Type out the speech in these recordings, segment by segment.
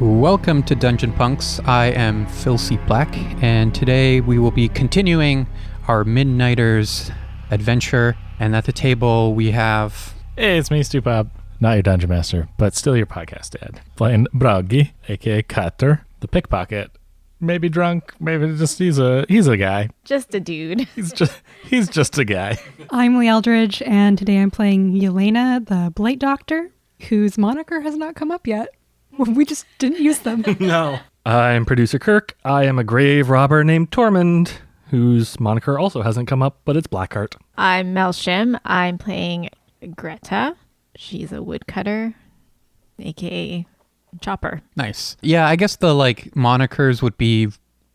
Welcome to Dungeon Punks. I am Fil Cieplak, and today we will be continuing our Midnighters adventure. And at the table we have... Hey, it's me, Stu Pop. Not your Dungeon Master, but still your podcast dad. Playing Bragi, a.k.a. Cutter, the pickpocket. Maybe drunk, maybe just he's a guy. Just a dude. He's just a guy. I'm Leigh Eldridge, and today I'm playing Yelena, the Blight Doctor, whose moniker has not come up yet. We just didn't use them. No. I'm producer Kirk. I am a grave robber named Tormund, whose moniker also hasn't come up, but it's Blackheart. I'm Melshim. I'm playing Greta. She's a woodcutter, aka Chopper. Nice. Yeah, I guess the monikers would be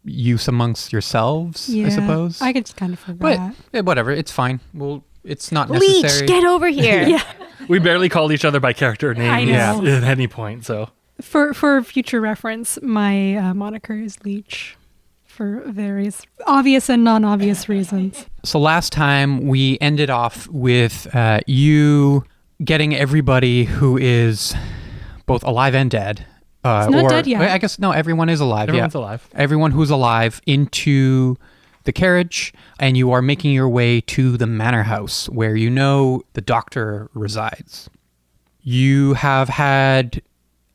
use amongst yourselves, I suppose. I could just kind of forget. But whatever, it's fine. Well, it's not necessary. Leech, get over here. Yeah. We barely called each other by character names at any point, so... For future reference, my moniker is Leech for various obvious and non-obvious reasons. So last time we ended off with you getting everybody who is both alive and dead. It's not dead yet. I guess, no, everyone is alive. Everyone's alive. Everyone who's alive into the carriage, and you are making your way to the Manor House where you know the doctor resides. You have had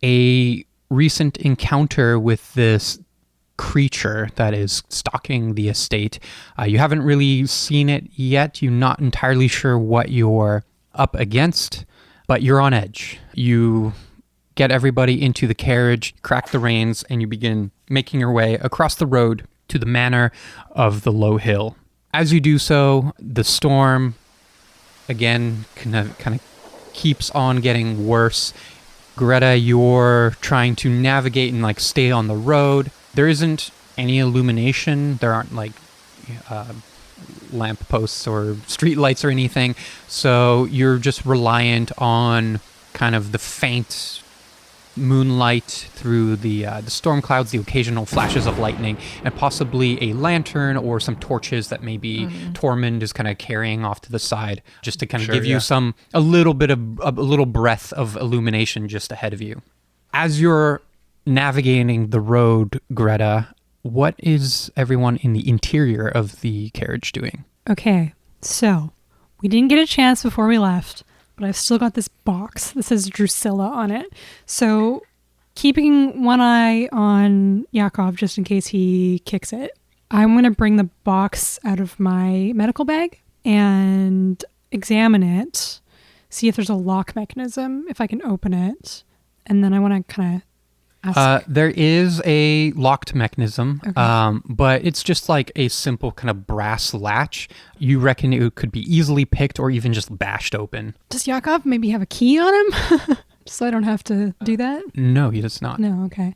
a recent encounter with this creature that is stalking the estate. You haven't really seen it yet. You're not entirely sure what you're up against, but you're on edge. You get everybody into the carriage, crack the reins, and you begin making your way across the road to the manor of the Low Hill. As you do so, the storm again kind of keeps on getting worse. Greta, you're trying to navigate and stay on the road. There isn't any illumination. There aren't lamp posts or street lights or anything. So you're just reliant on kind of the faint moonlight through the storm clouds, the occasional flashes of lightning, and possibly a lantern or some torches that maybe Tormund is kind of carrying off to the side, just to kind of give you a little breath of illumination just ahead of you. As you're navigating the road, Greta, what is everyone in the interior of the carriage doing? Okay, so we didn't get a chance before we left, but I've still got this box that says Drusilla on it. So keeping one eye on Yakov just in case he kicks it, I'm going to bring the box out of my medical bag and examine it, see if there's a lock mechanism, if I can open it. And then I want to kind of ask. There is a locked mechanism, Okay. but it's just like a simple kind of brass latch. You reckon it could be easily picked or even just bashed open? Does Yakov maybe have a key on him? So I don't have to do that? No, he does not. No, okay.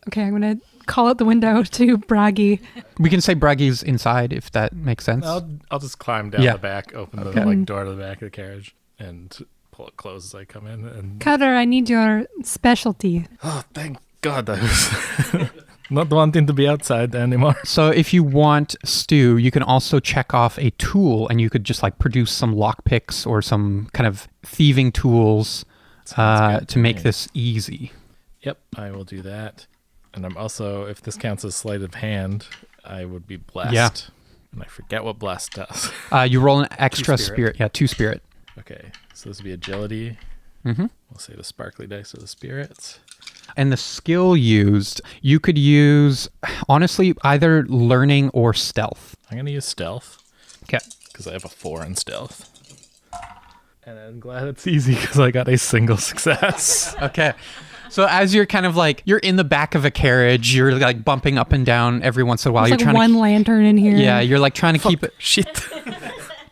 Okay, I'm going to call out the window to Bragi. We can say Bragi's inside, if that makes sense. I'll just climb down the back, open the door to the back of the carriage, and pull it closed as I come in. And Cutter, I need your specialty. oh, thank God, I was not wanting to be outside anymore. So if you want, Stu, you can also check off a tool, and you could just produce some lockpicks or some kind of thieving tools to make this easy. Yep, I will do that. And I'm also, if this counts as sleight of hand, I would be blessed. Yeah. And I forget what blessed does. You roll an extra spirit. Yeah, 2 spirit. Okay, so this would be agility. Mm-hmm. We'll say the sparkly dice of the spirits. And the skill used, you could use, honestly, either learning or stealth. I'm going to use stealth. Okay. Because I have a 4 in stealth. And I'm glad it's easy because I got a single success. Okay. So as you're kind of you're in the back of a carriage, you're bumping up and down every once in a while. There's You're trying one lantern in here. Yeah, you're trying to keep it. Shit.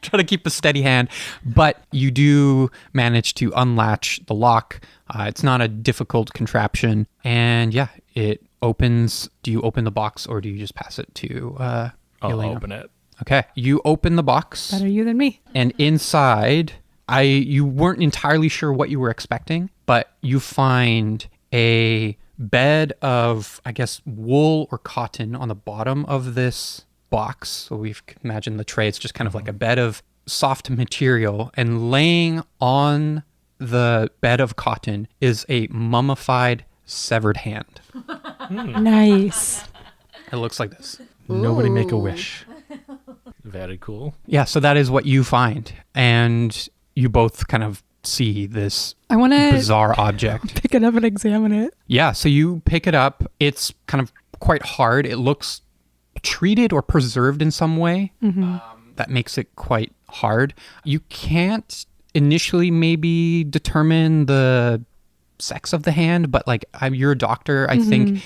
Try to keep a steady hand, but you do manage to unlatch the lock. It's not a difficult contraption, and yeah, it opens. Do you open the box or do you just pass it to I'll Yelena? open it. Okay, you open the box. Better you than me. And inside, you weren't entirely sure what you were expecting, but you find a bed of, I guess, wool or cotton on the bottom of this box. So we've imagined the tray. It's just kind of like a bed of soft material, and laying on the bed of cotton is a mummified severed hand. Nice. It looks like this. Nobody make a wish. Very cool. Yeah, so that is what you find. And you both kind of see this I want to bizarre object. pick it up and examine it. Yeah, so you pick it up. It's kind of quite hard. It looks treated or preserved in some way. That makes it quite hard. You can't initially maybe determine the sex of the hand, but like you're a doctor. I think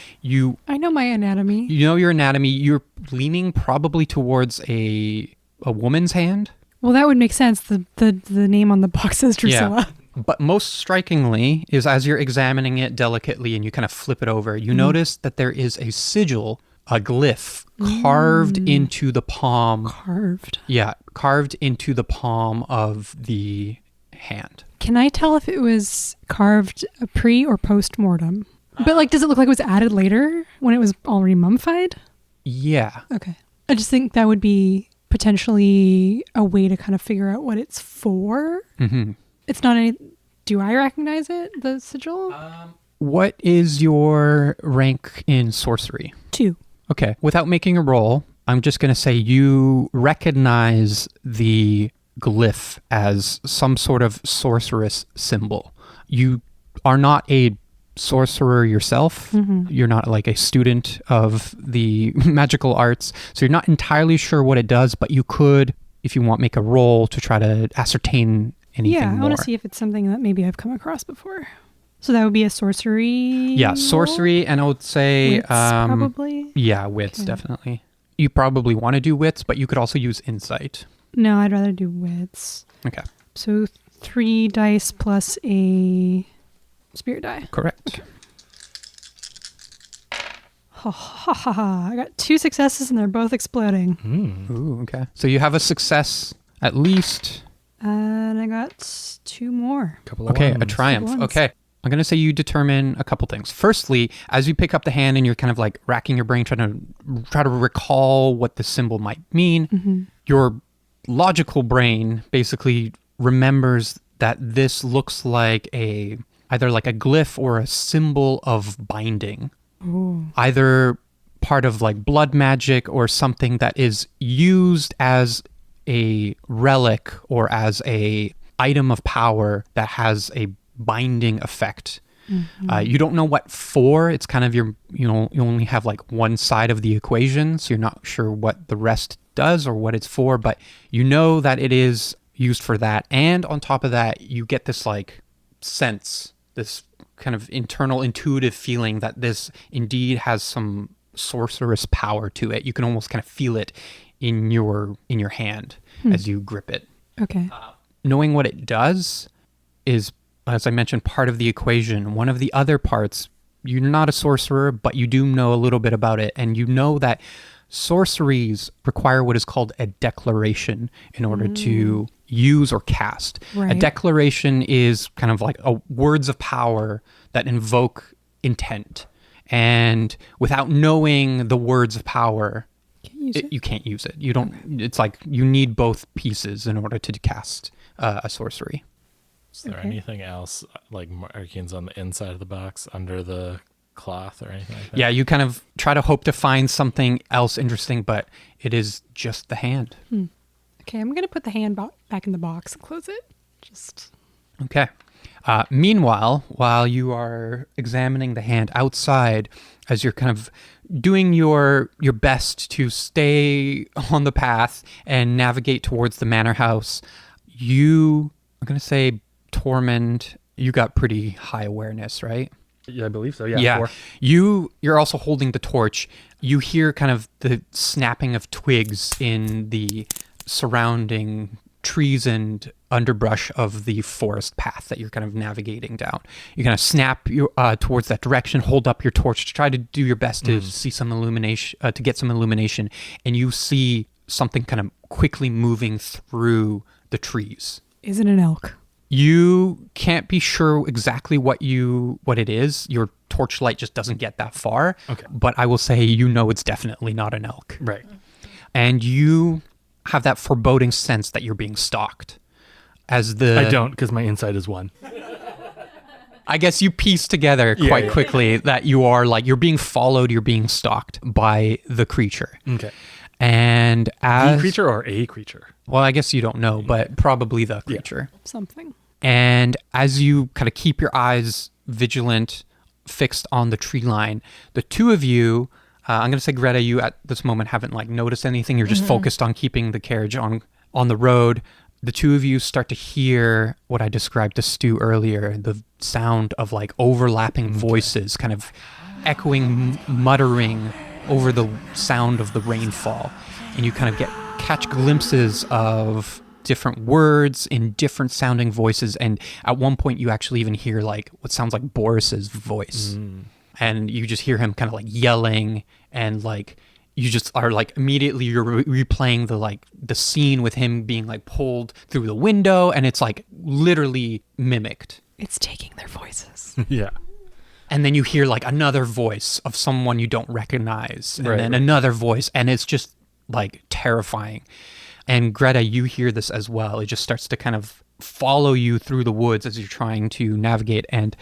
I know my anatomy. you know your anatomy. You're leaning probably towards a woman's hand. Well, that would make sense. The name on the box says Drusilla. But most strikingly is as you're examining it delicately and you kind of flip it over, you notice that there is a sigil, a glyph carved into the palm. Carved. Yeah, carved into the palm of the hand. Can I tell if it was carved pre or post mortem? But like, does it look like it was added later when it was already mummified? Yeah. Okay. I just think that would be potentially a way to kind of figure out what it's for. Mm-hmm. It's not any. Do I recognize it? The sigil? What is your rank in sorcery? 2. Okay. Without making a roll, I'm just going to say you recognize the glyph as some sort of sorceress symbol. You are not a sorcerer yourself. You're not like a student of the magical arts, so you're not entirely sure what it does, but you could, if you want, make a roll to try to ascertain anything Yeah, I more. want to see if it's something that maybe I've come across before. So that would be a sorcery. Yeah, sorcery, and I would say Wits, probably. Yeah, wits, Okay. definitely. You probably want to do wits, but you could also use insight. No, I'd rather do wits. Okay, So 3 dice plus a spirit die. correct. Ha ha ha ha. I got 2 successes and they're both exploding. Ooh, okay. So you have a success at least. And I got 2 more. Couple of Okay, ones. a triumph. Ones. Okay. I'm going to say you determine a couple things. Firstly, as you pick up the hand and you're kind of like racking your brain trying to recall what the symbol might mean, your logical brain basically remembers that this looks like either like a glyph or a symbol of binding. Either part of like blood magic or something that is used as a relic or as a item of power that has a binding effect. You don't know what for. It's kind of you only have like one side of the equation, so you're not sure what the rest does or what it's for, but you know that it is used for that. And on top of that, you get this like sense, this kind of internal intuitive feeling that this indeed has some sorcerous power to it. You can almost kind of feel it in your hand as you grip it. Okay. Knowing what it does is, as I mentioned, part of the equation. One of the other parts, you're not a sorcerer, but you do know a little bit about it. And you know that sorceries require what is called a declaration in order to use or cast. A Right. declaration is kind of like words of power that invoke intent. And without knowing the words of power, Can't use it. you can't use it. You don't. It's like you need both pieces in order to cast a sorcery. Is there Okay. anything else like markings on the inside of the box under the cloth or anything like that? Yeah, you kind of try to hope to find something else interesting, but it is just the hand. Okay, I'm going to put the hand back in the box and close it. Just. Okay. Meanwhile, while you are examining the hand outside, as you're kind of doing your best to stay on the path and navigate towards the manor house, I'm going to say, Tormund, you got pretty high awareness, right? Yeah, I believe so. Yeah. 4. You're also holding the torch. You hear kind of the snapping of twigs in the surrounding trees and underbrush of the forest path that you're kind of navigating down. You kind of snap towards that direction, hold up your torch to try to do your best to see some illumination, to get some illumination, and you see something kind of quickly moving through the trees. Is it an elk? You can't be sure exactly what it is. Your torchlight just doesn't get that far. Okay. But I will say it's definitely not an elk. Right. And you have that foreboding sense that you're being stalked. I don't, because my inside is 1. I guess you piece together quite quickly that you are like, you're being followed, you're being stalked by the creature. Okay. And as... The creature or a creature? Well, I guess you don't know, but probably the creature. Something. And as you kind of keep your eyes vigilant, fixed on the tree line, the two of you, I'm going to say, Greta, you at this moment haven't like noticed anything. You're just focused on keeping the carriage on the road. The two of you start to hear what I described to Stu earlier, the sound of like overlapping voices kind of echoing, muttering over the sound of the rainfall. And you kind of catch glimpses of different words in different sounding voices. And at one point you actually even hear like what sounds like Boris's voice. And you just hear him kind of like yelling, and like you just are like immediately you're replaying the scene with him being like pulled through the window, and it's like literally mimicked. It's taking their voices. Yeah. And then you hear like another voice of someone you don't recognize, and Right, then right. another voice, and it's just like terrifying. And Greta, you hear this as well. It just starts to kind of follow you through the woods as you're trying to navigate. And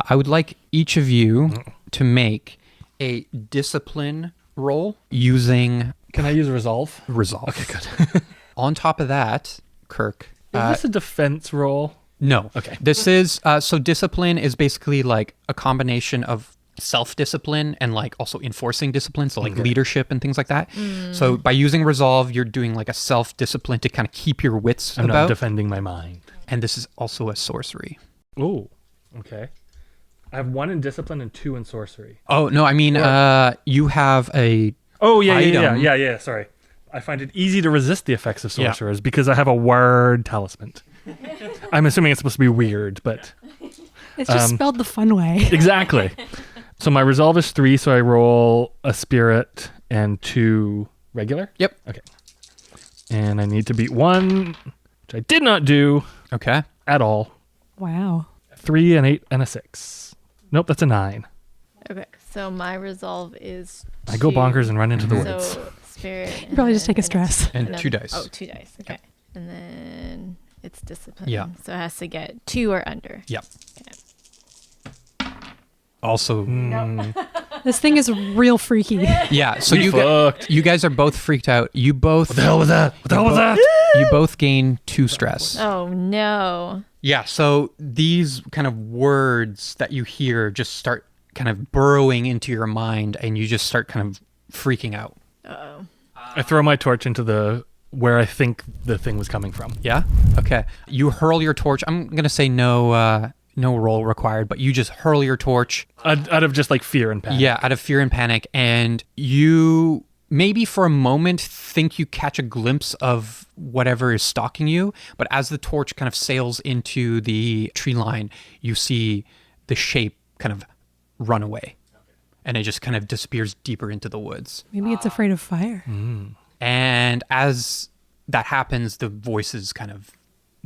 I would like each of you to make a discipline roll using Can I use resolve? resolve. Okay, good. On top of that, Kirk. Is this a defense roll? No. Okay. This is, so discipline is basically like a combination of self-discipline and like also enforcing discipline. So like leadership and things like that. So by using resolve, you're doing like a self-discipline to kind of keep your wits I'm not about. defending my mind. And this is also a sorcery. Oh, okay. I have 1 in discipline and 2 in sorcery. Oh, no, I mean, you have a... Oh, yeah. Item. Sorry. I find it easy to resist the effects of sorcerers because I have a word talisman. I'm assuming it's supposed to be weird, but... It's just spelled the fun way. Exactly. So my resolve is 3, so I roll a spirit and 2 regular? Yep. Okay. And I need to beat 1, which I did not do Okay. at all. Wow. 3, an 8, and a 6. Nope, that's a 9. Okay, so my resolve is I go 2. bonkers and run into the woods. So spirit. You probably just take a stress. And 2 dice. Oh, 2 dice. Okay. And then it's discipline. Yeah. So it has to get 2 or under. Yep. Okay. Also, This thing is real freaky. yeah, so We fucked. you guys are both freaked out. You both... What the hell was that? What the hell was that? You both gain 2 stress. Oh no. Yeah, so these kind of words that you hear just start kind of burrowing into your mind, and you just start kind of freaking out. Uh-oh. I throw my torch into where I think the thing was coming from. Yeah? Okay. You hurl your torch. I'm going to say no roll required, but you just hurl your torch. Out of just like fear and panic. Yeah, out of fear and panic. And you maybe for a moment think you catch a glimpse of whatever is stalking you, but as the torch kind of sails into the tree line, you see the shape kind of run away. And it just kind of disappears deeper into the woods. Maybe it's afraid of fire. And as that happens, the voices kind of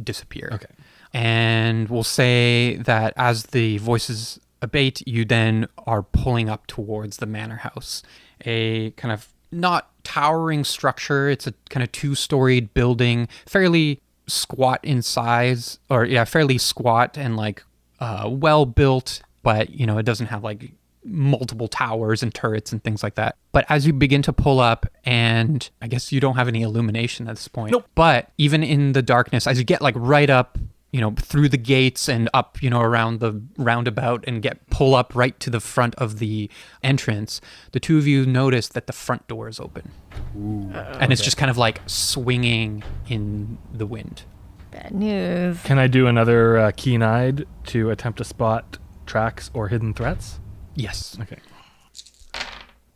disappear. Okay. And we'll say that as the voices abate, you then are pulling up towards the manor house. A kind of not towering structure. It's a kind of 2-storied building, fairly squat in size, fairly squat and like well built, but you know, it doesn't have like multiple towers and turrets and things like that. But as you begin to pull up, and I guess you don't have any illumination at this point. Nope. But even in the darkness, as you get like right up, you know, through the gates and up, you know, around the roundabout and pull up right to the front of the entrance, the two of you notice that the front door is open. And it's just kind of like swinging in the wind. Bad news. Can I do another keen-eyed to attempt to spot tracks or hidden threats? Yes. Okay.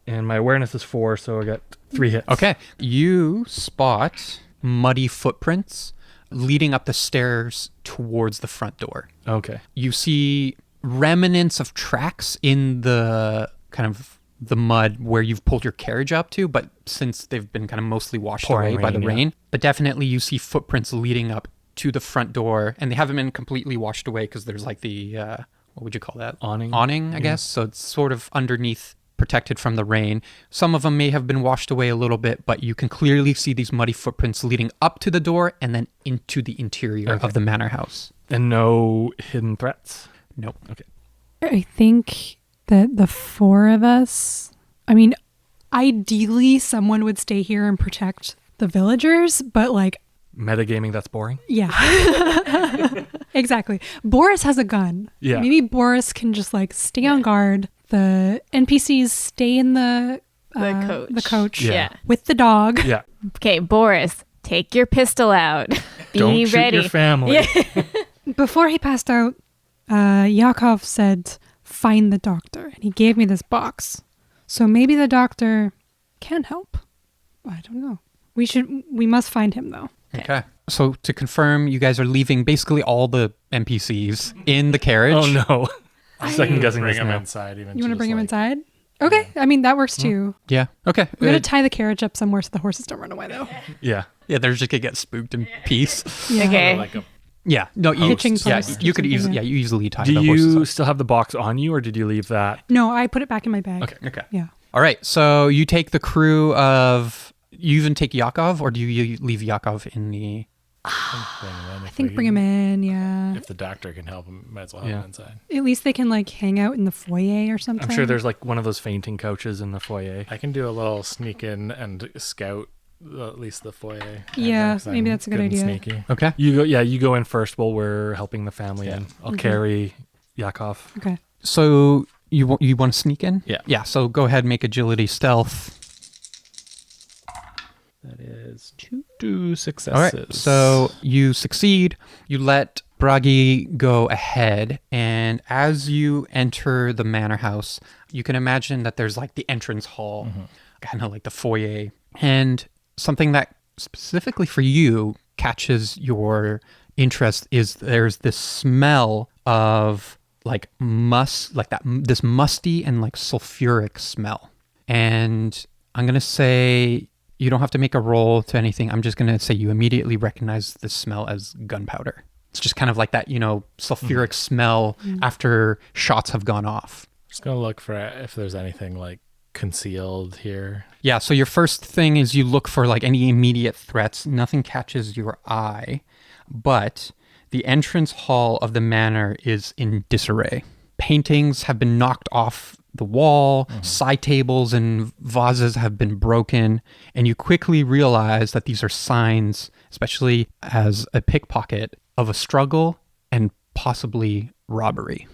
And my awareness is 4, so I got 3 hits. Okay. You spot muddy footprints leading up the stairs towards the front door. Okay. You see remnants of tracks in the kind of the mud where you've pulled your carriage up to, but since they've been kind of mostly washed Pouring away by the rain, yeah. rain. But definitely you see footprints leading up to the front door, and they haven't been completely washed away because there's like the, what would you call that? Awning. I guess. So it's sort of underneath, protected from the rain. Some of them may have been washed away a little bit, but you can clearly see these muddy footprints leading up to the door and then into the interior Okay. of the manor house. And no hidden threats? Nope. Okay. I think that the four of us, I mean, ideally someone would stay here and protect the villagers, but like, Metagaming, that's boring. yeah. Exactly. Boris has a gun. Yeah. Maybe Boris can just like stay on guard. The NPCs stay in the coach Yeah. with the dog. Yeah. Okay, Boris, take your pistol out. Be Don't shoot ready. your family. Yeah. Before he passed out, Yakov said, "Find the doctor," and he gave me this box. So maybe the doctor can help. I don't know. We must find him though. Okay. So to confirm, you guys are leaving basically all the NPCs in the carriage. Oh no. I'm second guessing Bring this him now. inside. Even You want to just, bring him like- inside? Okay. I mean, that works too. Yeah. Okay. We're going to tie the carriage up somewhere so the horses don't run away though. Yeah. Yeah, they're just gonna get spooked in peace. Yeah. Okay. Like a Yeah. No, you, Hitching yeah, post you or could something, easily, yeah. you easily tie Do the horses you up. still have the box on you, or did you leave that? No, I put it back in my bag. Okay. Yeah. All right. So you take the crew of. You even take Yakov, or do you leave Yakov in the? I think bring him in. Yeah. If the doctor can help him, might as well have Yeah. him inside. At least they can like hang out in the foyer or something. I'm sure there's like one of those fainting couches in the foyer. I can do a little sneak in and scout at least the foyer. Yeah, 'Cause maybe I'm that's a good and idea. Sneaky. Okay. You go. Yeah, you go in first while we're helping the family Yeah. in. I'll carry Yakov. Okay. So you want to sneak in? Yeah. Yeah. So go ahead, and make agility stealth. That is 2 successes. All right. So you succeed. You let Bragi go ahead, and as you enter the manor house, you can imagine that there's like the entrance hall, kind of like the foyer, and something that specifically for you catches your interest is there's this smell of like this musty and like sulfuric smell. And I'm going to say you don't have to make a roll to anything. I'm just going to say you immediately recognize the smell as gunpowder. It's just kind of like that, sulfuric smell after shots have gone off. Just gonna look for if there's anything like concealed here. Yeah, so your first thing is you look for like any immediate threats. Nothing catches your eye, but the entrance hall of the manor is in disarray. Paintings have been knocked off the wall, side tables and vases have been broken, and you quickly realize that these are signs, especially as a pickpocket, of a struggle and possibly robbery.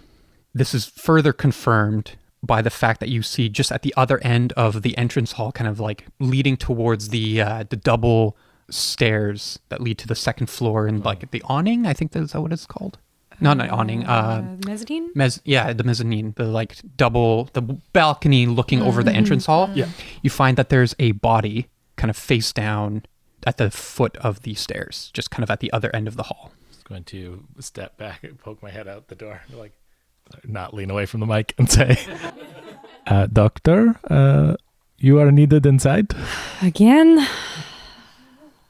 This is further confirmed by the fact that you see just at the other end of the entrance hall, kind of like leading towards the double stairs that lead to the second floor, and like the awning, I think that's what it's called. Not an awning. The mezzanine? The mezzanine, the balcony looking over the entrance hall. Yeah. You find that there's a body kind of face down at the foot of the stairs, just kind of at the other end of the hall. Just going to step back and poke my head out the door, like not lean away from the mic and say, "Doctor, you are needed inside." Again?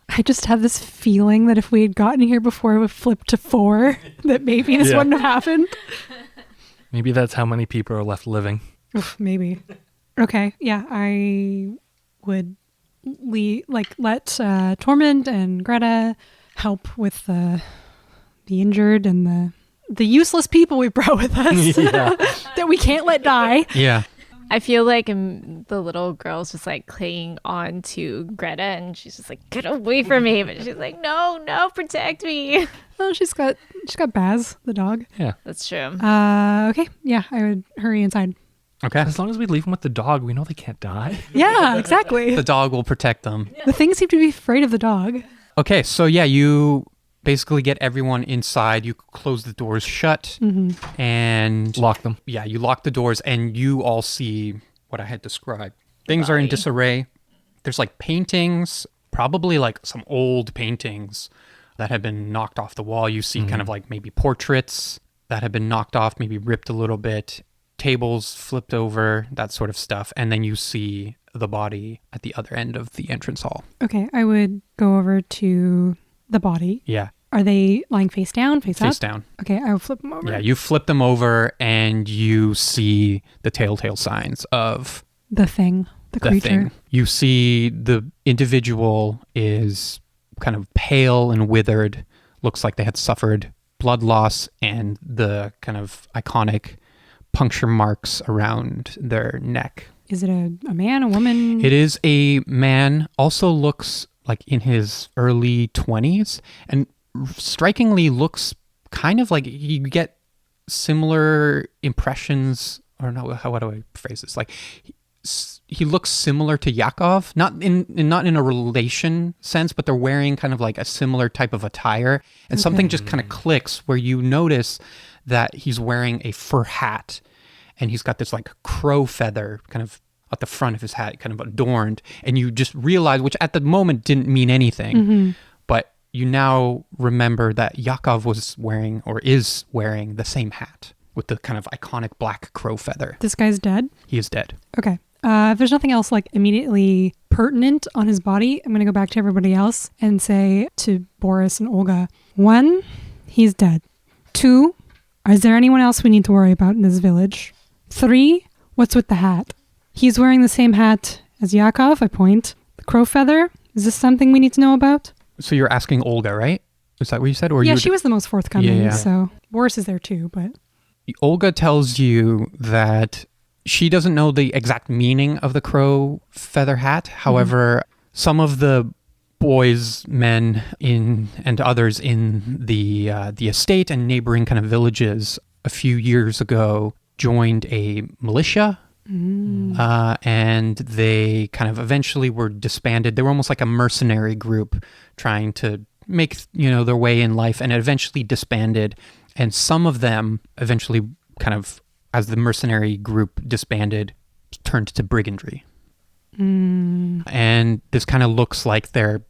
I just have this feeling that if we had gotten here before we flipped to 4, that maybe this Yeah. wouldn't have happened. Maybe that's how many people are left living. Oof, maybe. Okay, yeah, I would let Tormund and Greta help with the injured and the useless people we brought with us Yeah. that we can't let die. Yeah. I feel like the little girl's just like clinging on to Greta, and she's just like, get away from me. But she's like, no, protect me. Oh, she's got Baz, the dog. That's true. Okay, yeah, I would hurry inside. Okay. As long as we leave them with the dog, we know they can't die. Yeah, exactly. The dog will protect them. The things seem to be afraid of the dog. Okay, so yeah, you basically get everyone inside. You close the doors shut and Lock them. yeah, you lock the doors and you all see what I had described. Things are in disarray. There's like paintings, probably like some old paintings that have been knocked off the wall. You see kind of like maybe portraits that have been knocked off, maybe ripped a little bit, tables flipped over, that sort of stuff. And then you see the body at the other end of the entrance hall. Okay, I would go over to the body. Yeah, Are they lying face down, face up? face down. Okay, I will flip them over. Yeah, you flip them over and you see the telltale signs of The thing, the the creature. thing. You see the individual is kind of pale and withered, looks like they had suffered blood loss and the kind of iconic puncture marks around their neck. Is it a man, a woman? It is a man, also looks like in his early 20s, and strikingly looks kind of like you get similar impressions, or no, how do I phrase this? Like he looks similar to Yakov, not in a relation sense, but they're wearing kind of like a similar type of attire, and something just kind of clicks where you notice that he's wearing a fur hat, and he's got this like crow feather kind of at the front of his hat, kind of adorned, and you just realize, which at the moment didn't mean anything, but you now remember that Yakov was wearing or is wearing the same hat with the kind of iconic black crow feather. This guy's dead? He is dead. Okay. If there's nothing else like immediately pertinent on his body, I'm going to go back to everybody else and say to Boris and Olga, 1, he's dead. 2, is there anyone else we need to worry about in this village? 3, what's with the hat? He's wearing the same hat as Yakov, I point. The crow feather, is this something we need to know about? So you're asking Olga, right? Is that what you said? Or Yeah, she was the most forthcoming, Yeah. so Boris is there too, but... Olga tells you that she doesn't know the exact meaning of the crow feather hat. However, some of the boys, men and others in the estate and neighboring kind of villages a few years ago joined a militia. And they kind of eventually were disbanded. They were almost like a mercenary group trying to make, their way in life, and eventually disbanded. And some of them eventually kind of, as the mercenary group disbanded, turned to brigandry. And this kind of looks like their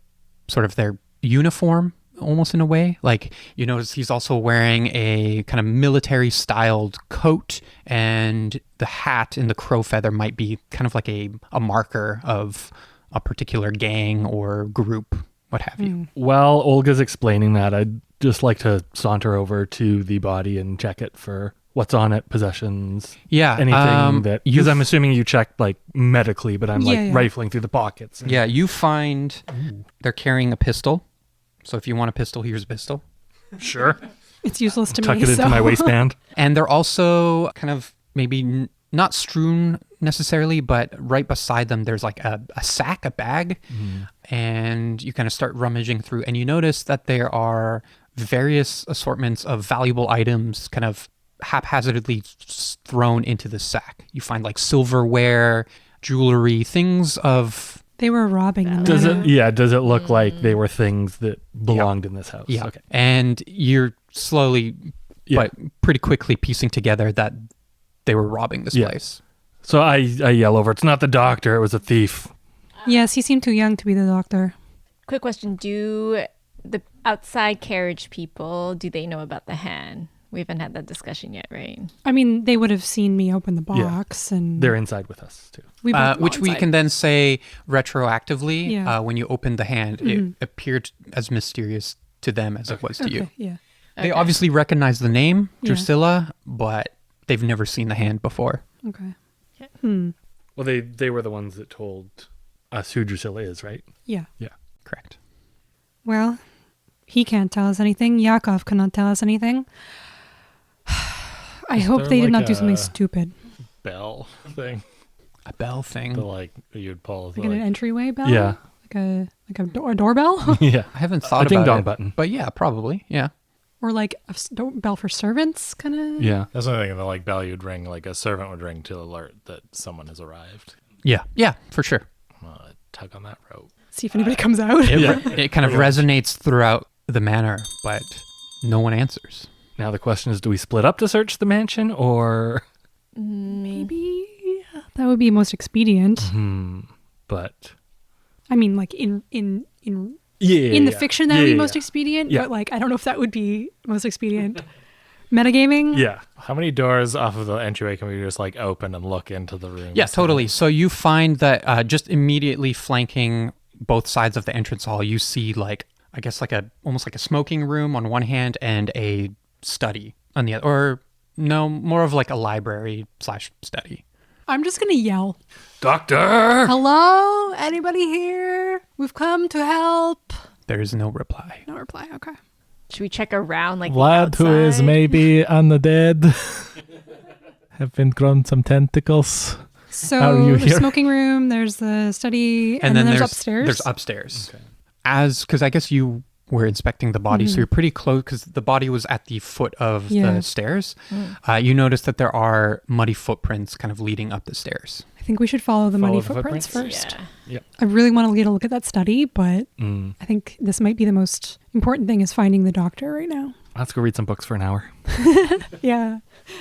uniform, almost in a way. Like, you notice he's also wearing a kind of military styled coat, and the hat in the crow feather might be kind of like a marker of a particular gang or group, what have you. While Olga's explaining that, I'd just like to saunter over to the body and check it for what's on it, possessions, Yeah. anything because I'm assuming you checked like medically, but I'm Yeah. rifling through the pockets. and- Yeah, you find they're carrying a pistol. So if you want a pistol, here's a pistol. Sure. It's useless to Tuck me, it into so... my waistband. And they're also kind of maybe not strewn necessarily, but right beside them, there's like a sack, a bag. And you kind of start rummaging through, and you notice that there are various assortments of valuable items kind of haphazardly thrown into the sack. You find like silverware, jewelry, things of... They were robbing the Does manor. it look like they were things that belonged in this house? Yeah. Okay. And you're slowly, but pretty quickly piecing together that they were robbing this Yeah. place. So I yell over, it's not the doctor, it was a thief. Yes, he seemed too young to be the doctor. Quick question. Do the outside carriage people, do they know about the hand? We haven't had that discussion yet, right? I mean, they would have seen me open the Yeah. box, and They're inside with us too. we both Which we inside. can then say retroactively, Yeah. when you opened the hand, it appeared as mysterious to them as it was to you. Okay, yeah. They obviously recognize the name, Yeah. Drusilla, but they've never seen the hand before. Okay. Well, they were the ones that told us who Drusilla is, right? Yeah. Yeah. Correct. Well, he can't tell us anything. Yakov cannot tell us anything. I hope there they did like not do a- something stupid. Bell thing. A bell thing. The you'd pull. Like an entryway bell? Yeah. Like a doorbell? Yeah. I haven't thought A ding about dong it, button. but yeah, probably. Yeah. Or like a bell for servants, kind of? Yeah. That's another thing. The bell you'd ring, like a servant would ring to alert that someone has arrived. Yeah. Yeah, for sure. Tug on that rope. See if anybody comes out. It kind of resonates throughout the manor, but no one answers. Now the question is, do we split up to search the mansion or... Maybe that would be most expedient. But... I mean, like in Yeah. the fiction, that would be most Yeah. expedient. Yeah. But like, I don't know if that would be most expedient. Metagaming. Yeah. How many doors off of the entryway can we just open and look into the room? Yeah, totally. So you find that just immediately flanking both sides of the entrance hall, you see almost like a smoking room on one hand and a study on the other, or no, more of like a library / study. I'm just gonna yell. Doctor! Hello? Anybody here? We've come to help. There is no reply. No reply. Okay. Should we check around like Blood the who is outside? maybe undead. Have been grown some tentacles. So How are you there's here? smoking room, there's the study, and then there's upstairs. There's upstairs. Because I guess you were inspecting the body, so you're pretty close, because the body was at the foot of the stairs. You notice that there are muddy footprints kind of leading up the stairs. I think we should follow the muddy Follow the footprints first. Yeah. I really want to get a look at that study, but Mm. I think this might be the most important thing is finding the doctor right now. Let's go read some books for an hour. Yeah.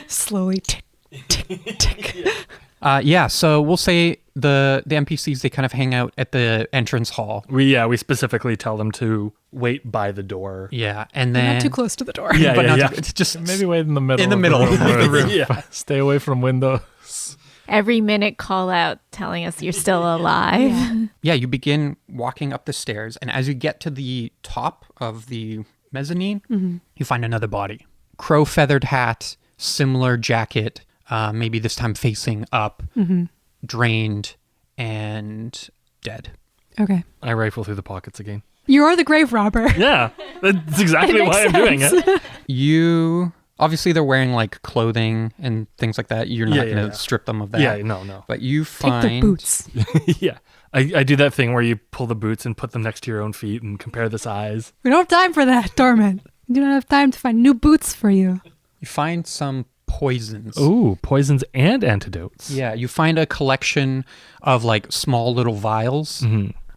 Slowly tick, tick, tick. So we'll say the NPCs, they kind of hang out at the entrance hall. We specifically tell them to wait by the door. Yeah, and They're then... not too close to the door. Yeah, but yeah, not yeah. it's just Maybe wait in the middle. in the of middle room. of the room. Yeah. Stay away from windows. Every minute call out telling us you're still alive. Yeah, you begin walking up the stairs, and as you get to the top of the mezzanine, you find another body. Crow feathered hat, similar jacket, maybe this time facing up, drained, and dead. Okay. I rifle through the pockets again. You are the grave robber. Yeah, that's exactly It makes why I'm doing it. You... Obviously, they're wearing like clothing and things like that. You're not Yeah, going to yeah. strip them of that. Yeah, no. But you Take find... their boots. Yeah. I do that thing where you pull the boots and put them next to your own feet and compare the size. We don't have time for that, Dorman. We do not have time to find new boots for you. You find some poisons. Ooh, poisons and antidotes. Yeah, you find a collection of like small little vials,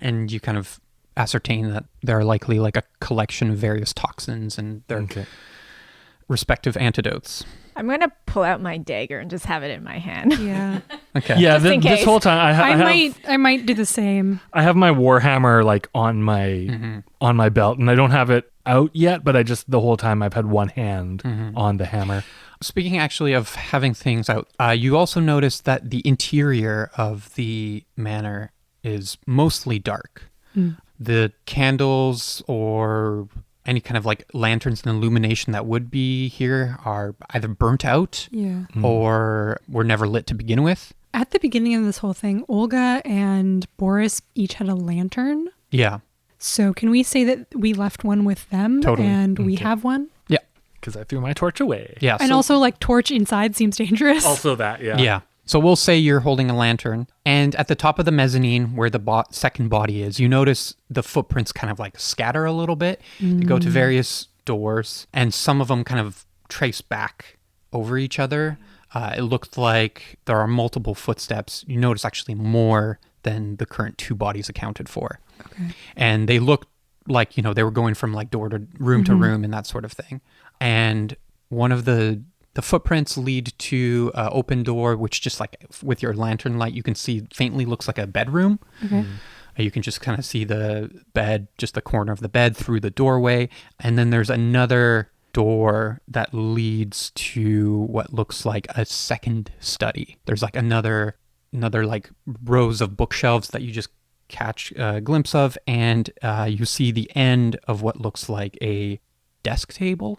and you kind of ascertain that they're likely like a collection of various toxins and their Okay. respective antidotes. I'm going to pull out my dagger and just have it in my hand. Yeah. Okay. Yeah, Just in this case. whole time I might do the same. I have my Warhammer like on my belt, and I don't have it out yet, but I just the whole time I've had one hand on the hammer. Speaking actually of having things out, you also notice that the interior of the manor is mostly dark. The candles or any kind of like lanterns and illumination that would be here are either burnt out Yeah. or were never lit to begin with. At the beginning of this whole thing, Olga and Boris each had a lantern. Yeah. So can we say that we left one with them Totally. and we Okay. have one? Yeah. Because I threw my torch away. Yeah. And so- also like torch inside seems dangerous. Also that, yeah. Yeah. So we'll say you're holding a lantern, and at the top of the mezzanine where the second body is, you notice the footprints kind of like scatter a little bit. They go to various doors, and some of them kind of trace back over each other. It looked like there are multiple footsteps. You notice actually more than the current two bodies accounted for. Okay. And they looked like, they were going from like door to room and that sort of thing. And one of the footprints lead to an open door, which just like with your lantern light, you can see faintly looks like a bedroom. Okay. You can just kind of see the bed, just the corner of the bed through the doorway. And then there's another door that leads to what looks like a second study. There's like another like rows of bookshelves that you just catch a glimpse of. And you see the end of what looks like a desk table.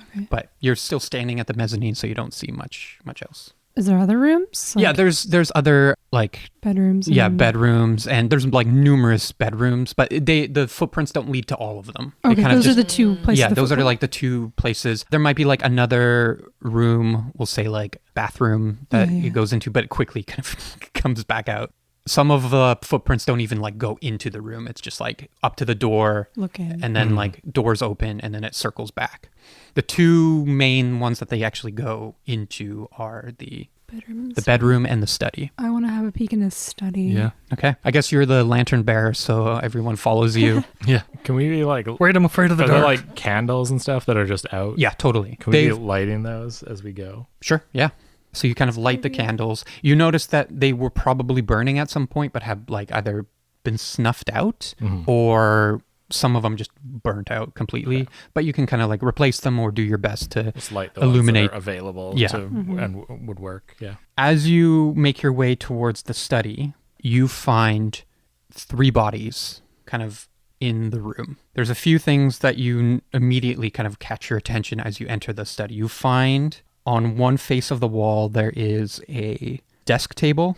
Okay. But you're still standing at the mezzanine, so you don't see much else. Is there other rooms? Yeah, there's other like bedrooms. and- bedrooms, and there's like numerous bedrooms, but the footprints don't lead to all of them. They Okay, kind of those are just- the two places. yeah, the those are footprint- like the two places. There might be like another room, we'll say like bathroom that Yeah, yeah. it goes into, but it quickly kind of comes back out. Some of the footprints don't even like go into the room. It's just like up to the door, looking. and then like doors open, and then it circles back. The two main ones that they actually go into are the bedrooms. bedroom and the study. I want to have a peek in this study. Yeah. Okay. I guess you're the lantern bearer, so everyone follows you. Yeah. Can we be like, Wait, I'm afraid of the are there dark. like candles and stuff that are just out? Yeah, totally. Can we be lighting those as we go? Sure, yeah. So you kind of light the candles. You notice that they were probably burning at some point, but have like either been snuffed out or some of them just burnt out completely. But you can kind of like replace them or do your best to Just light the illuminate. ones that are available Yeah. to, and would work. Yeah. As you make your way towards the study, you find 3 bodies kind of in the room. There's a few things that you immediately kind of catch your attention as you enter the study. You find on one face of the wall, there is a desk table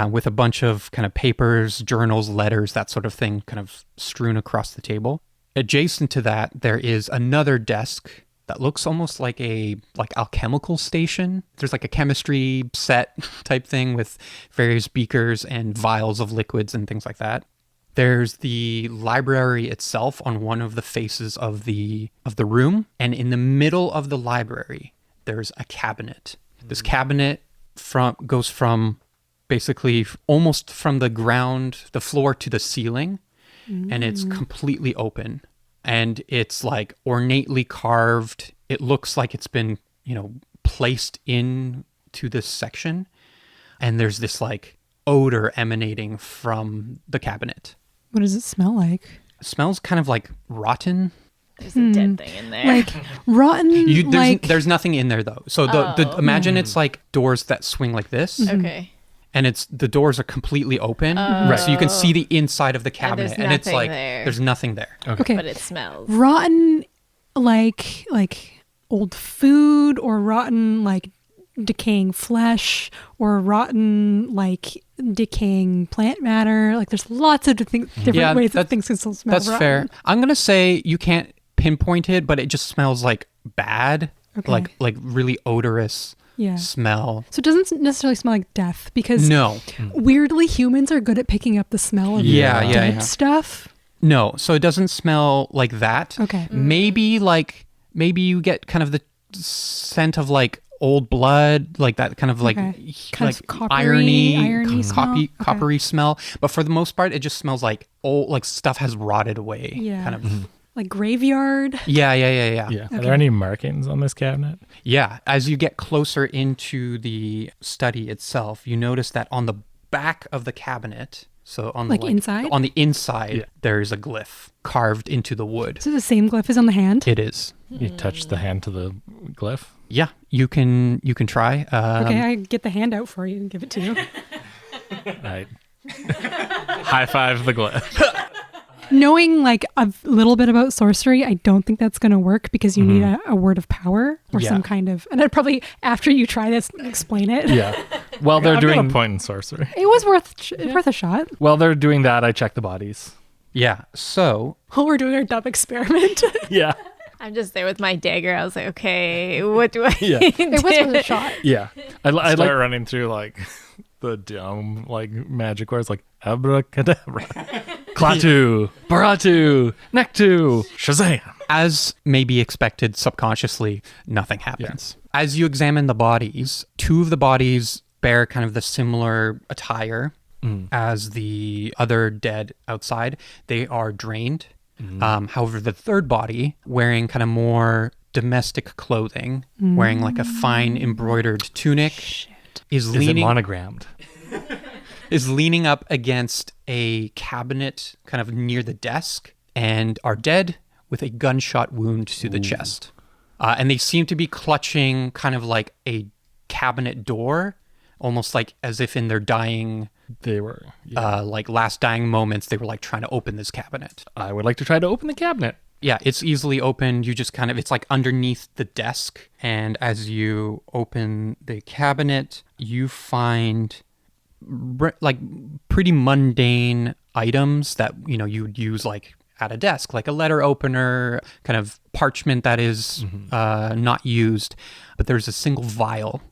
with a bunch of kind of papers, journals, letters, that sort of thing kind of strewn across the table. Adjacent to that, there is another desk that looks almost like a alchemical station. There's like a chemistry set type thing with various beakers and vials of liquids and things like that. There's the library itself on one of the faces of the room, and in the middle of the library, there's a cabinet. This cabinet goes from basically almost from the floor to the ceiling, and it's completely open. And it's like ornately carved. It looks like it's been, placed into this section. And there's this like odor emanating from the cabinet. What does it smell like? It smells kind of like rotten. There's a dead thing in there. Like rotten. There's nothing in there though. So imagine it's like doors that swing like this. Okay. And the doors are completely open, so you can see the inside of the cabinet, and it's like there's nothing there. Okay. But it smells. Rotten, like old food, or rotten, like decaying flesh, or rotten, like decaying plant matter. Like there's lots of different ways that things can still smell. That's rotten. fair. I'm gonna say you can't pinpoint it, but it just smells like bad, like really odorous. Smell. So it doesn't necessarily smell like death, because no, weirdly humans are good at picking up the smell of dead stuff. No, so it doesn't smell like that. Okay. Maybe you get kind of the scent of like old blood, like that kind of like irony coppery smell. But for the most part, it just smells like old, like stuff has rotted away. Yeah. Kind of. Like graveyard. Yeah. Okay. Are there any markings on this cabinet? Yeah. As you get closer into the study itself, you notice that on the back of the cabinet, so on the inside? On the inside, there is a glyph carved into the wood. So the same glyph is on the hand? It is. You touch the hand to the glyph? Yeah, you can try. Okay, I get the hand out for you and give it to you. I high five the glyph. Knowing like a little bit about sorcery, I don't think that's going to work, because you need a word of power or some kind of, and I'd probably, after you try this, explain it. Yeah. Well, they're I've doing got a point in sorcery. It was worth a shot. While they're doing that, I check the bodies. Yeah. So While we're doing our dumb experiment. Yeah. I'm just there with my dagger. I was like, okay, what do I Yeah. do? It was worth a shot. Yeah. I Start like running through like the dumb like magic words like abracadabra, Klaatu, Baratu, Nektu, Shazam. as may be expected subconsciously, nothing happens. As you examine the bodies, two of the bodies bear kind of the similar attire as the other dead outside. They are drained. However, the third body, wearing kind of more domestic clothing, wearing like a fine embroidered tunic, is Is it leaning monogrammed? is leaning up against a cabinet kind of near the desk, and are dead with a gunshot wound to the chest. And they seem to be clutching kind of like a cabinet door, almost like as if in their dying, They were. like last dying moments, they were like trying to open this cabinet. I would like to try to open the cabinet. Yeah, it's easily opened. You just kind of, it's like underneath the desk. And as you open the cabinet, you find like pretty mundane items that, you know, you'd use like at a desk, like a letter opener, kind of parchment that is not used. But there's a single vial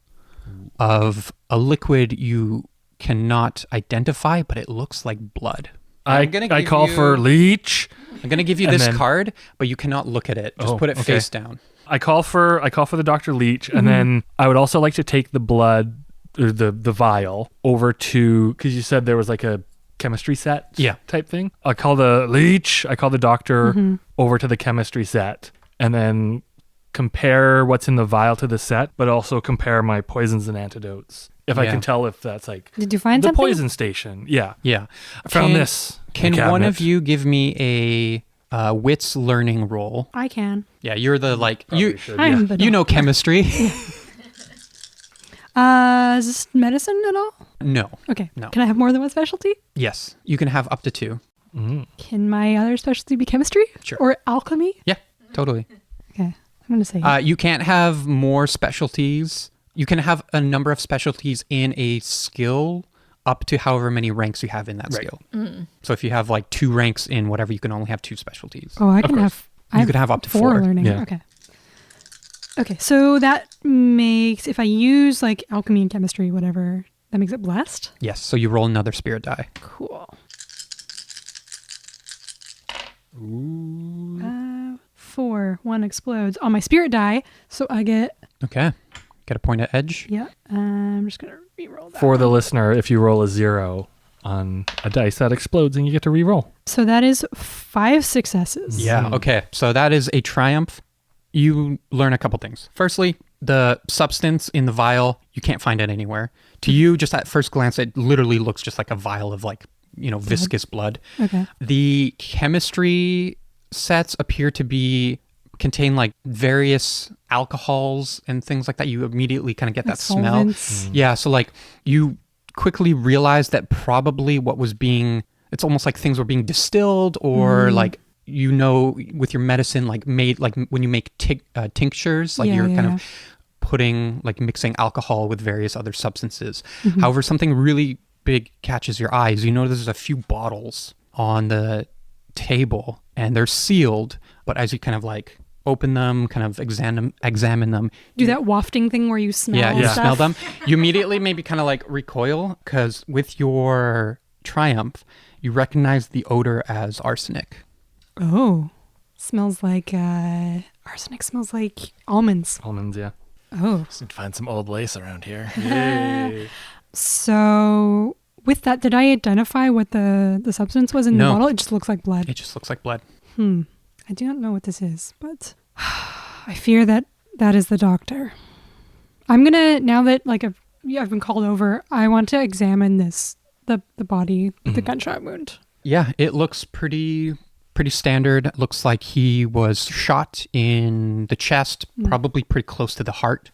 of a liquid you cannot identify, but it looks like blood. I call for leech. I'm going to give you And this then- card, but you cannot look at it. Just Oh, put it okay. face down. I call for the Dr. Leech, and then I would also like to take the blood, or the vial, over to, because you said there was like a chemistry set type thing. I call the Leech, I call the doctor over to the chemistry set, and then compare what's in the vial to the set, but also compare my poisons and antidotes. If I Yeah. can tell if that's like Did you find the something? poison station. Yeah. Yeah. I found this. in Can the one of cabinet. you give me a wits learning roll? I can. Yeah, you're the like Probably you should, I'm the you know chemistry. Is this medicine at all? No. Okay. No. Can I have more than one specialty? Yes, you can have up to 2. Can my other specialty be chemistry? Sure. Or alchemy? Yeah, totally. Okay. I'm going to say You can't have more specialties. You can have a number of specialties in a skill up to however many ranks you have in that skill. So if you have like 2 ranks in whatever, you can only have 2 specialties. Oh, I can have. You could have up to 4 learning. Yeah. Okay. So that makes, if I use like alchemy and chemistry, whatever, that makes it blessed. Yes. So you roll another spirit die. Cool. Ooh. 4. 1 explodes on my spirit die, so I get. Okay. Get a point of edge. Yeah. I'm just gonna re-roll that. For the listener, if you roll a 0 on a dice, that explodes and you get to re-roll. So that is 5 successes. Yeah. Okay. So that is a triumph. You learn a couple things. Firstly, the substance in the vial, you can't find it anywhere. To you, just at first glance, it literally looks just like a vial of like, viscous blood. Okay. The chemistry sets appear to contain like various alcohols and things like that. You immediately kind of get that smell. Solvents. Yeah. So like you quickly realize that probably it's almost like things were being distilled or like, with your medicine, like made, like when you make tinctures, like you're kind of putting, like mixing alcohol with various other substances. However, something really big catches your eyes. You notice there's a few bottles on the table and they're sealed, but as you kind of like open them, kind of examine them. Do that wafting thing where you smell you stuff. smell them. You immediately maybe kind of like recoil because with your triumph, you recognize the odor as arsenic. Oh, smells like arsenic. Smells like almonds. Almonds, yeah. Oh, Just need to find some old lace around here. Yay. so with that, did I identify what the substance was in the No. bottle? It just looks like blood. It just looks like blood. I do not know what this is, but I fear that is the doctor. I'm gonna, now that like I've been called over, I want to examine the body, the gunshot wound. Yeah, it looks pretty standard. It looks like he was shot in the chest, probably pretty close to the heart.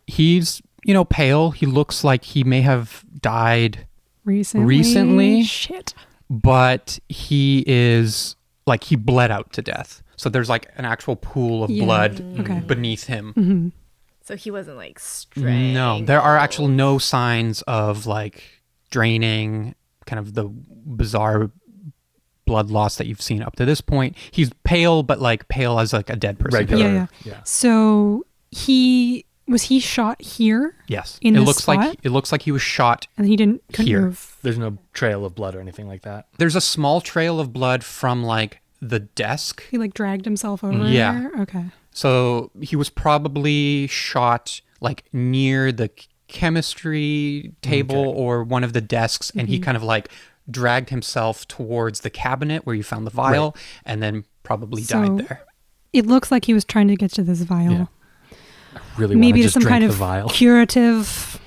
He's, pale. He looks like he may have died recently. Shit. But he is like he bled out to death. So there's like an actual pool of blood beneath him. So he wasn't like strangled. No, there are actually no signs of like draining, kind of the bizarre blood loss that you've seen up to this point. He's pale, but like pale as like a dead person. Regular. Yeah. So was he shot here? Yes. In it this looks spot? it looks like he was shot. And he couldn't Here. move. There's no trail of blood or anything like that. There's a small trail of blood from like the desk. He like dragged himself over Yeah. there? Okay. So he was probably shot like near the chemistry table or one of the desks, and he kind of like dragged himself towards the cabinet where you found the vial and then probably died there. It looks like he was trying to get to this vial. Yeah. I really want Maybe to to just some drink kind the of vial. curative.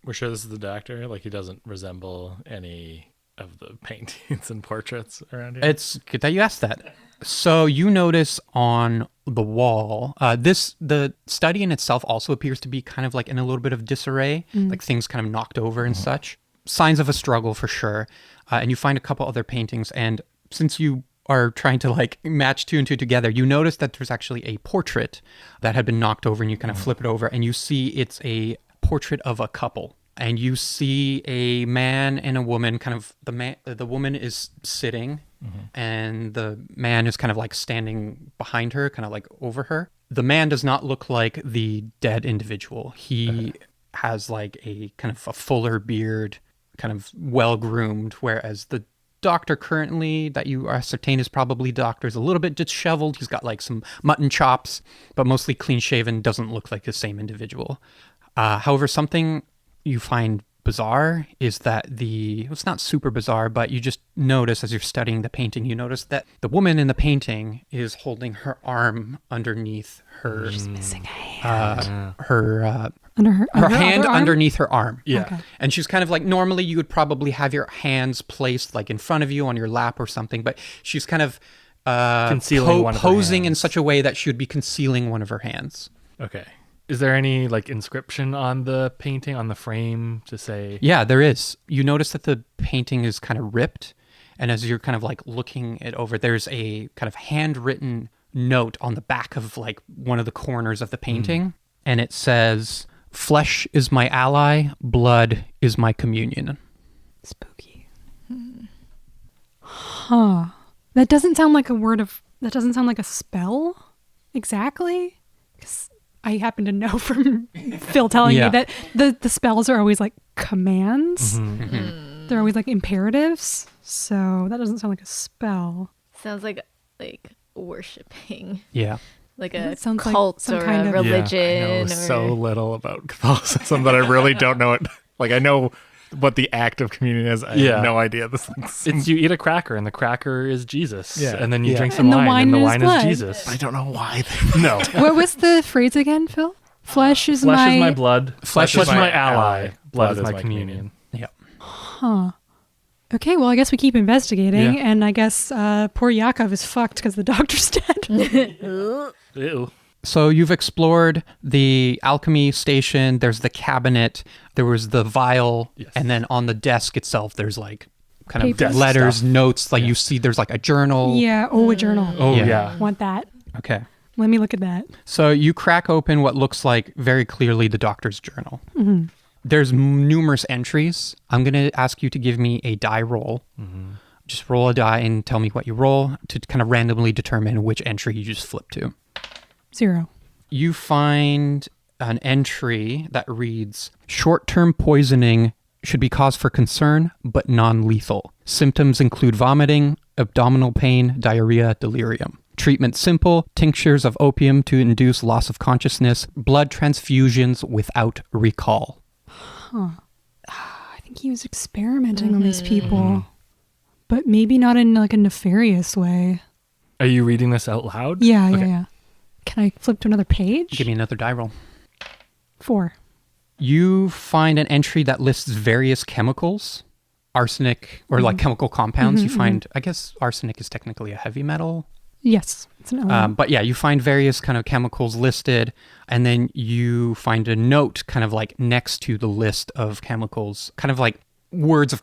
We're sure this is the doctor. Like he doesn't resemble any of the paintings and portraits around here. It's good that you asked that. So you notice on the wall, the study in itself also appears to be kind of like in a little bit of disarray, like things kind of knocked over and such. Signs of a struggle for sure. And you find a couple other paintings. And since you are trying to like match 2 and 2 together, you notice that there's actually a portrait that had been knocked over, and you kind of flip it over and you see it's a portrait of a couple. And you see a man and a woman, kind of the woman is sitting and the man is kind of like standing behind her, kind of like over her. The man does not look like the dead individual. He has like a kind of a fuller beard, kind of well-groomed, whereas the doctor currently that you ascertain is probably doctor is a little bit disheveled. He's got like some mutton chops, but mostly clean-shaven, doesn't look like the same individual. However, something you find bizarre is that it's not super bizarre, but you just notice as you're studying the painting, you notice that the woman in the painting is holding her arm underneath her. She's missing a hand. Her other hand arm? underneath her arm. Yeah. Okay. And she's kind of like, normally you would probably have your hands placed like in front of you on your lap or something, but she's kind of Concealing one of her posing in hands. such a way that she would be concealing one of her hands. Okay. Is there any like inscription on the painting, on the frame to say? Yeah, there is. You notice that the painting is kind of ripped, and as you're kind of like looking it over, there's a kind of handwritten note on the back of like one of the corners of the painting, and it says, "Flesh is my ally, blood is my communion." Spooky. Huh. That doesn't sound like that doesn't sound like a spell exactly. 'Cause I happen to know from Phil telling me that the spells are always like commands. They're always like imperatives. So that doesn't sound like a spell. Sounds like worshipping. Yeah. Like a sounds like cult some or kind a of- religion. I know so little about Catholicism that I really don't know it. Like, I know what the act of communion is. I have no idea. It's you eat a cracker, and the cracker is Jesus. Yeah. And then you drink And some the wine, and the wine blood. is Jesus. I don't know why. No. What was the phrase again, Phil? Flesh is Flesh my... is my blood. Flesh Flesh is is my my ally. ally. Blood is my communion. Yeah. Huh. Okay, well, I guess we keep investigating, Yeah. and I guess poor Yakov is fucked because the doctor's dead. Ew. So you've explored the alchemy station. There's the cabinet. There was the vial. Yes. And then on the desk itself, there's like kind of Papers. letters, Stuff. notes. Like you see there's like a journal. Yeah, a journal. Oh, Yeah. yeah. Want that. Okay. Let me look at that. So you crack open what looks like very clearly the doctor's journal. Mm-hmm. There's numerous entries. I'm going to ask you to give me a die roll. Just roll a die and tell me what you roll to kind of randomly determine which entry you just flip to. 0. You find an entry that reads, short-term poisoning should be cause for concern, but non-lethal. Symptoms include vomiting, abdominal pain, diarrhea, delirium. Treatment simple, tinctures of opium to induce loss of consciousness, blood transfusions without recall. I think he was experimenting on these people, but maybe not in like a nefarious way. Are you reading this out loud? Yeah, Okay. yeah. Can I flip to another page? Give me another die roll. 4. You find an entry that lists various chemicals, arsenic, or like chemical compounds. You find, I guess arsenic is technically a heavy metal. Yes, it's an element. But yeah, you find various kind of chemicals listed, and then you find a note kind of like next to the list of chemicals, kind of like words of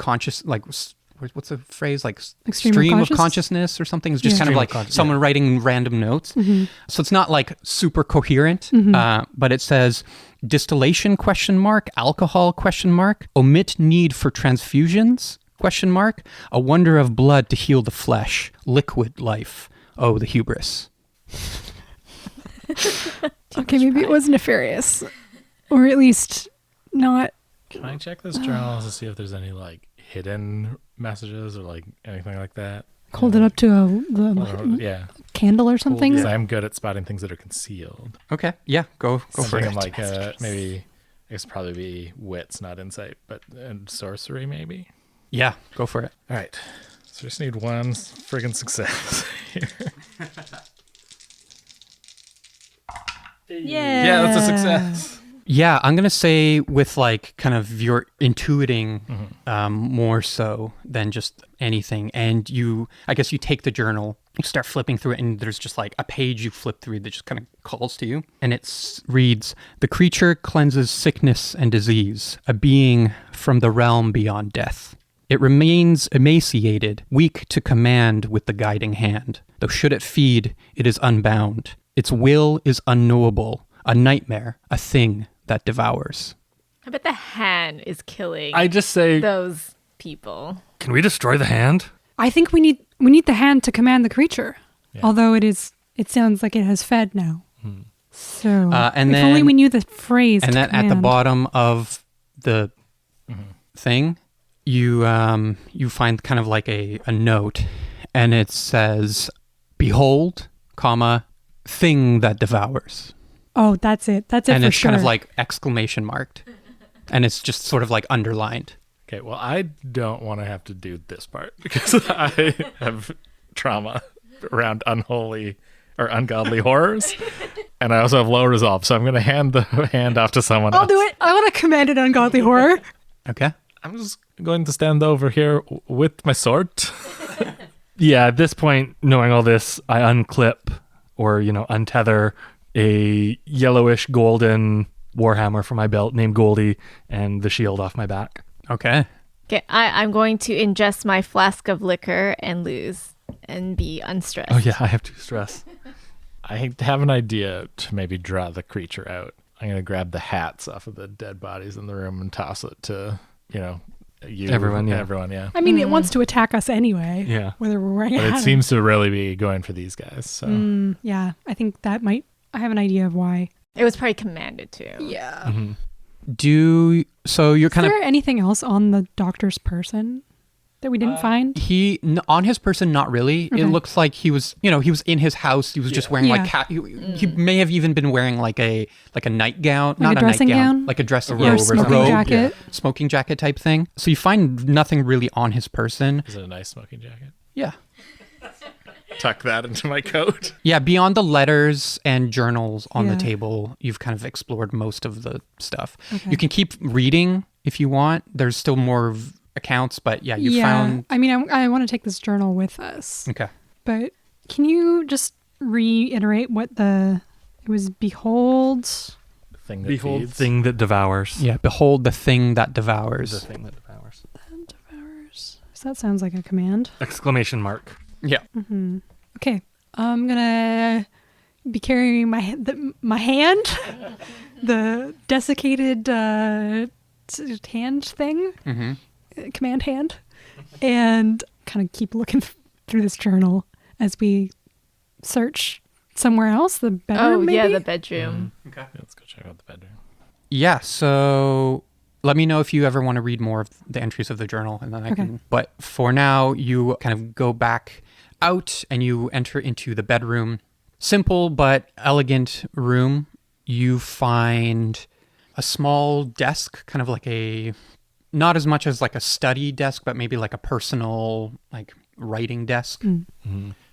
what's the phrase? Like stream of consciousness or something. It's just kind of like someone writing random notes. So it's not like super coherent, but it says distillation ? Alcohol ? Omit need for transfusions ? A wonder of blood to heal the flesh. Liquid life. Oh, the hubris. Okay, maybe it was nefarious. Or at least not... Can I check this journal to see if there's any like hidden messages or like anything like that? Hold it up to Yeah. candle or something? Because I'm good at spotting things that are concealed. Okay, yeah, go for Something it. like maybe, I guess probably be wits, not insight, but sorcery maybe. Yeah, go for it. All right. So we just need one friggin' success here. Yeah, that's a success. Yeah, I'm going to say with like kind of your intuiting more so than just anything. And I guess you take the journal, you start flipping through it, and there's just like a page you flip through that just kind of calls to you. And it reads, the creature cleanses sickness and disease, a being from the realm beyond death. It remains emaciated, weak to command with the guiding hand. Though should it feed, it is unbound. Its will is unknowable, a nightmare, a thing that devours. I bet the hand is killing I just say, those people. can we destroy the hand? I think we need the hand to command the creature. Yeah. Although it sounds like it has fed now. So and if then, only we knew the phrase. And to then at the command. bottom of the thing, you find kind of like a note, and it says, "Behold, thing that devours." Oh, that's it. That's it And for it's sure. kind of like exclamation marked, and it's just sort of like underlined. Okay, well, I don't want to have to do this part because I have trauma around unholy or ungodly horrors, and I also have low resolve, so I'm going to hand the hand off to someone I'll else. do it. I want to command an ungodly horror. Okay. I'm just going to stand over here with my sword. Yeah, at this point, knowing all this, I unclip or, untether a yellowish golden warhammer from my belt named Goldie and the shield off my back. Okay. Okay, I'm going to ingest my flask of liquor and lose and be unstressed. Oh, yeah, I have 2 stress. I have an idea to maybe draw the creature out. I'm going to grab the hats off of the dead bodies in the room and toss it to, Everyone, yeah. Everyone, yeah. I mean, it wants to attack us anyway. Yeah. Whether we're wearing But a it hat or- seems to really be going for these guys. So Yeah, I think that might. I have an idea of why. It was probably commanded to. Yeah. So you're Is kind of there anything else on the doctor's person that we didn't find? on his person, not really. Okay. It looks like he was in his house. He was just wearing like he may have even been wearing like a nightgown, not a a dressing nightgown, gown? like a dressing Or gown, smoking robe, jacket? smoking jacket type thing. So you find nothing really on his person. is it a nice smoking jacket? Yeah. Tuck that into my coat. Yeah, beyond the letters and journals on the Yeah. table, you've kind of explored most of the stuff. Okay. You can keep reading if you want. There's still more accounts, but yeah, you found... I mean, I want to take this journal with us. Okay. But can you just reiterate what it was? Behold. Thing that Behold, feeds. thing that devours. Yeah, behold the thing that devours. The thing that devours. So that sounds like a command. Exclamation mark. Yeah. Okay, I'm gonna be carrying my hand, the desiccated hand thing, command hand, and kind of keep looking through this journal as we search somewhere else. The bedroom, Oh, maybe? yeah, the bedroom. Okay. Let's go check out the bedroom. Yeah, so let me know if you ever want to read more of the entries of the journal, and then I can... But for now, you kind of go back out and you enter into the bedroom. Simple but elegant room. You find a small desk, kind of like not as much as like a study desk, but maybe like a personal like writing desk.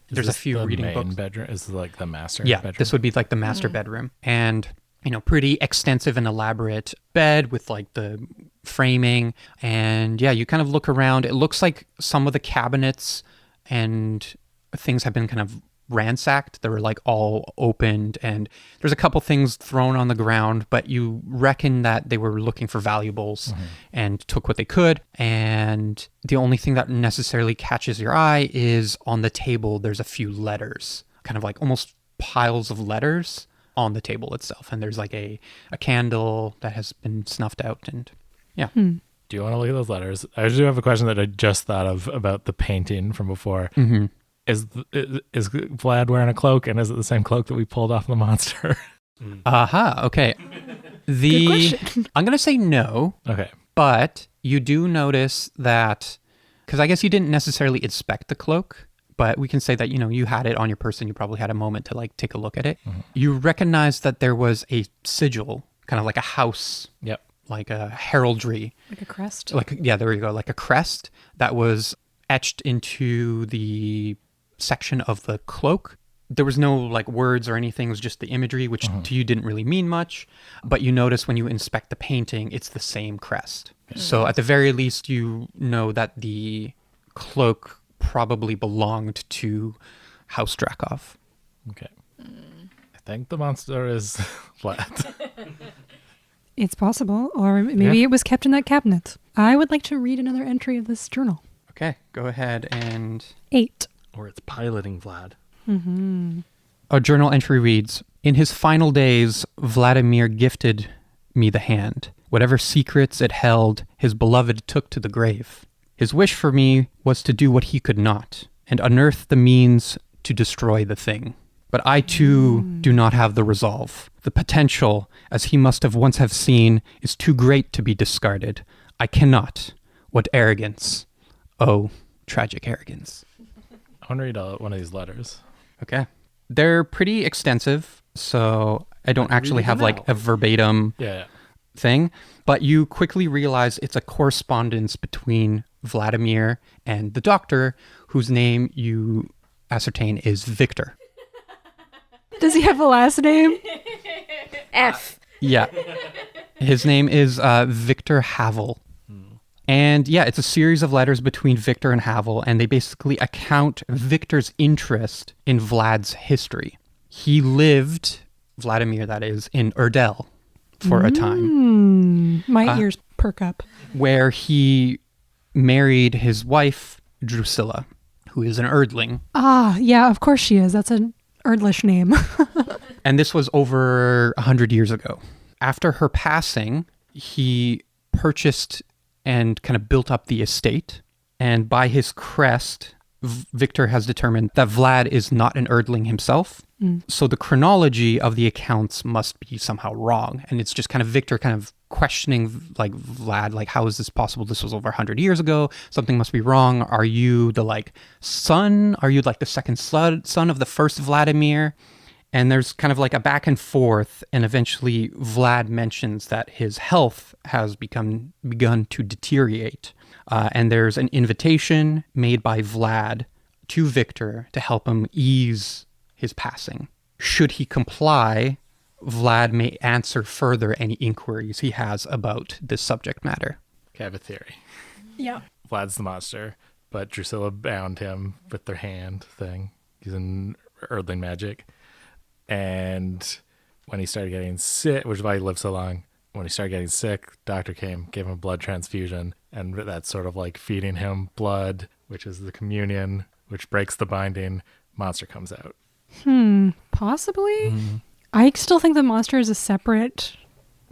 There's a few reading books. Bedroom is like the master. Yeah, bedroom. this would be like the master bedroom. And, pretty extensive and elaborate bed with like the framing. And yeah, you kind of look around. It looks like some of the cabinets and things have been kind of ransacked. They were like all opened, and there's a couple things thrown on the ground, but you reckon that they were looking for valuables and took what they could. And the only thing that necessarily catches your eye is on the table, there's a few letters, kind of like almost piles of letters on the table itself. And there's like a candle that has been snuffed out, and yeah. Do you want to look at those letters? I do have a question that I just thought of about the painting from before. Is Vlad wearing a cloak, and is it the same cloak that we pulled off the monster? Okay. Good question. I'm going to say no, Okay. but you do notice that, because I guess you didn't necessarily inspect the cloak, but we can say that, you had it on your person. You probably had a moment to like take a look at it. You recognize that there was a sigil, kind of like a house, Yep. like a heraldry. Like a crest. There you go. Like a crest that was etched into the section of the cloak. There was no like words or anything. It was just the imagery, which to you didn't really mean much. But you notice when you inspect the painting, it's the same crest. So at the very least, you know that the cloak probably belonged to House Drakov. Okay. I think the monster is Vlad. It's possible, or maybe it was kept in that cabinet. I would like to read another entry of this journal. Okay, go ahead and... 8. Or it's piloting Vlad. A journal entry reads, "In his final days, Vladimir gifted me the hand. Whatever secrets it held, his beloved took to the grave. His wish for me was to do what he could not, and unearth the means to destroy the thing. But I too do not have the resolve. The potential, as he must have once have seen, is too great to be discarded. I cannot. What arrogance. Oh, tragic arrogance." I want to read one of these letters. Okay. They're pretty extensive, so I don't actually have like a verbatim Yeah. thing, but you quickly realize it's a correspondence between Vladimir and the doctor, whose name you ascertain is Victor. Does he have a last name? F. Yeah. His name is Victor Havel. And yeah, it's a series of letters between Victor and Havel, and they basically account Victor's interest in Vlad's history. He lived, Vladimir that is, in Urdel for a time, My ears perk up. where he married his wife, Drusilla, who is an Erdling. Ah, yeah, of course she is. That's an Erdlish name. And this was over 100 years ago. After her passing, he purchased and kind of built up the estate. And by his crest, Victor has determined that Vlad is not an Earthling himself. So the chronology of the accounts must be somehow wrong. And it's just kind of Victor kind of questioning like Vlad, like, how is this possible? This was over 100 years ago. Something must be wrong. Are you the like son? Are you like the second son of the first Vladimir? And there's kind of like a back and forth. And eventually Vlad mentions that his health has begun to deteriorate. And there's an invitation made by Vlad to Victor to help him ease his passing. Should he comply, Vlad may answer further any inquiries he has about this subject matter. I have a theory. Yeah. Vlad's the monster, but Drusilla bound him with their hand thing using earthling magic. And when he started getting sick, which is why he lived so long, when he started getting sick, doctor came, gave him a blood transfusion, and that's sort of like feeding him blood, which is the communion, which breaks the binding. Monster comes out. Possibly. I still think the monster is a separate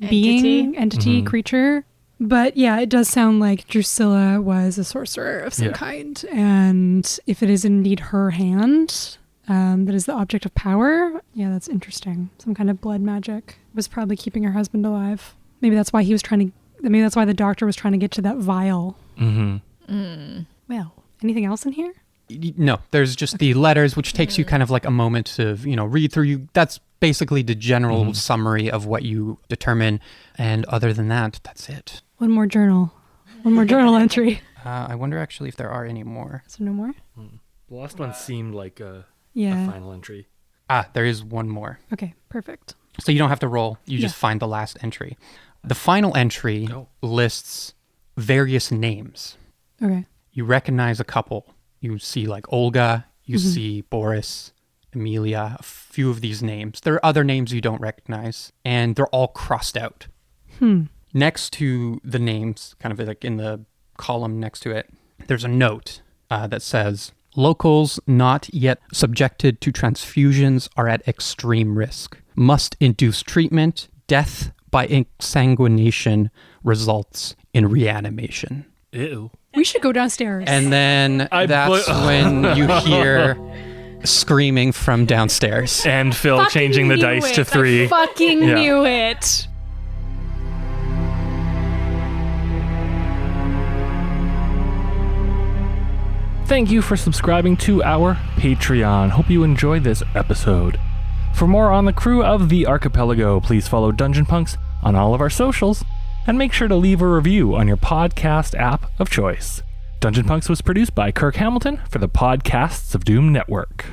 entity, creature. But yeah, it does sound like Drusilla was a sorcerer of some kind. And if it is indeed her hand that is the object of power, yeah, that's interesting. Some kind of blood magic was probably keeping her husband alive. Maybe that's why maybe that's why the doctor was trying to get to that vial. Well, anything else in here? No, there's just the letters, which takes you kind of like a moment to, read through. That's basically the general summary of what you determine. And other than that, that's it. One more journal entry. I wonder actually if there are any more. Is there no more? The last one seemed like a final entry. There is one more. Okay, perfect. So you don't have to roll. You just find the last entry. The final entry lists various names. Okay. You recognize a couple. You see like Olga, you see Boris, Amelia, a few of these names. There are other names you don't recognize, and they're all crossed out. Next to the names, kind of like in the column next to it, there's a note that says, locals not yet subjected to transfusions are at extreme risk. Must induce treatment. Death by exsanguination results in reanimation. Ew. We should go downstairs. And then that's when you hear screaming from downstairs. And Phil changing the dice to 3. I fucking knew it. Thank you for subscribing to our Patreon. Hope you enjoyed this episode. For more on the crew of the Archipelago, please follow Dungeon Punks on all of our socials, and make sure to leave a review on your podcast app of choice. Dungeon Punks was produced by Kirk Hamilton for the Podcasts of Doom Network.